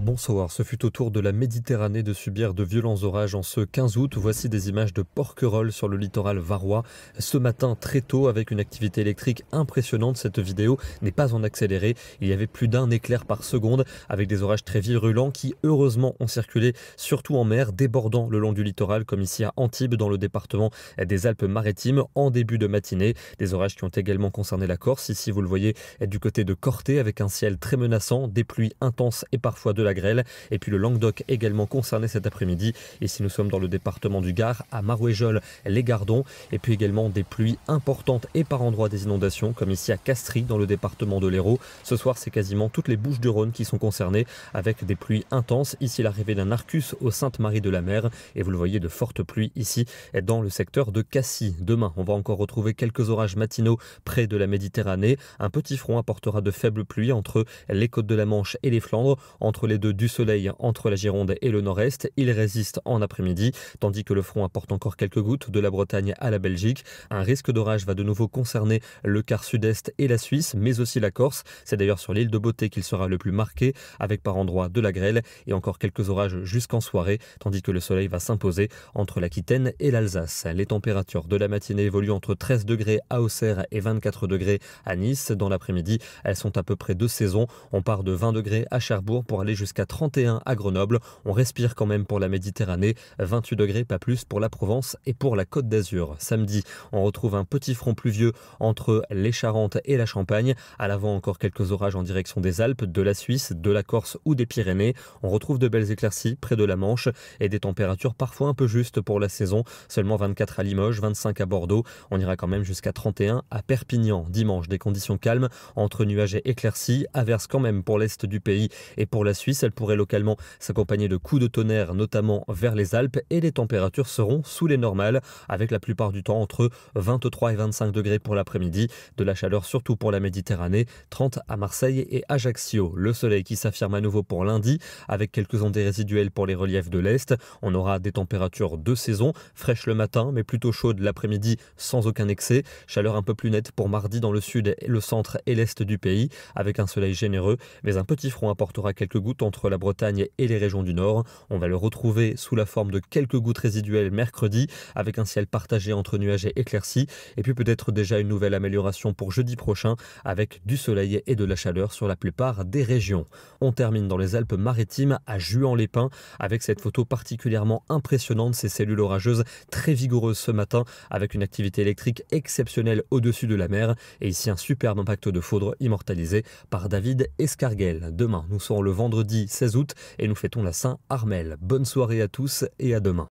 Bonsoir, ce fut au tour de la Méditerranée de subir de violents orages en ce 15 août. Voici des images de Porquerolles sur le littoral varois. Ce matin très tôt avec une activité électrique impressionnante. Cette vidéo n'est pas en accéléré. Il y avait plus d'un éclair par seconde avec des orages très virulents qui heureusement ont circulé surtout en mer, débordant le long du littoral comme ici à Antibes dans le département des Alpes-Maritimes en début de matinée. Des orages qui ont également concerné la Corse. Ici vous le voyez du côté de Corté avec un ciel très menaçant, des pluies intenses et parfois de la grêle. Et puis le Languedoc également concerné cet après-midi. Ici nous sommes dans le département du Gard, à Marouéjol, les Gardons. Et puis également des pluies importantes et par endroits des inondations, comme ici à Castries dans le département de l'Hérault. Ce soir c'est quasiment toutes les Bouches-du-Rhône qui sont concernées avec des pluies intenses. Ici l'arrivée d'un Arcus au Sainte-Marie-de-la-Mer. Et vous le voyez, de fortes pluies ici dans le secteur de Cassis. Demain on va encore retrouver quelques orages matinaux près de la Méditerranée. Un petit front apportera de faibles pluies entre les côtes de la Manche et les Flandres. Entre les deux, du soleil entre la Gironde et le nord-est. Il résiste en après-midi, tandis que le front apporte encore quelques gouttes de la Bretagne à la Belgique. Un risque d'orage va de nouveau concerner le quart sud-est et la Suisse, mais aussi la Corse. C'est d'ailleurs sur l'île de Beauté qu'il sera le plus marqué, avec par endroits de la grêle et encore quelques orages jusqu'en soirée, tandis que le soleil va s'imposer entre l'Aquitaine et l'Alsace. Les températures de la matinée évoluent entre 13 degrés à Auxerre et 24 degrés à Nice. Dans l'après-midi, elles sont à peu près de saison. On part de 20 degrés à Cherbourg pour aller jusqu'à 31 à Grenoble. On respire quand même pour la Méditerranée, 28 degrés, pas plus pour la Provence et pour la Côte d'Azur. Samedi, on retrouve un petit front pluvieux entre les Charentes et la Champagne. À l'avant, encore quelques orages en direction des Alpes, de la Suisse, de la Corse ou des Pyrénées. On retrouve de belles éclaircies près de la Manche et des températures parfois un peu justes pour la saison. Seulement 24 à Limoges, 25 à Bordeaux. On ira quand même jusqu'à 31 à Perpignan. Dimanche, des conditions calmes entre nuages et éclaircies. Averse quand même pour l'est du pays et pour la Suisse. Elle pourrait localement s'accompagner de coups de tonnerre, notamment vers les Alpes, et les températures seront sous les normales, avec la plupart du temps entre 23 et 25 degrés pour l'après-midi. De la chaleur surtout pour la Méditerranée, 30 à Marseille et Ajaccio. Le soleil qui s'affirme à nouveau pour lundi, avec quelques ondées résiduelles pour les reliefs de l'Est. On aura des températures de saison, fraîches le matin, mais plutôt chaudes l'après-midi sans aucun excès. Chaleur un peu plus nette pour mardi dans le sud, le centre et l'est du pays, avec un soleil généreux, mais un petit front apportera quelques gouttes entre la Bretagne et les régions du Nord. On va le retrouver sous la forme de quelques gouttes résiduelles mercredi, avec un ciel partagé entre nuages et éclaircies, et puis peut-être déjà une nouvelle amélioration pour jeudi prochain, avec du soleil et de la chaleur sur la plupart des régions. On termine dans les Alpes-Maritimes à Juan-les-Pins, avec cette photo particulièrement impressionnante, ces cellules orageuses très vigoureuses ce matin, avec une activité électrique exceptionnelle au-dessus de la mer, et ici un superbe impact de foudre immortalisé par David Escarguel. Demain, nous serons le vendredi 16 août et nous fêtons la Saint-Armel. Bonne soirée à tous et à demain.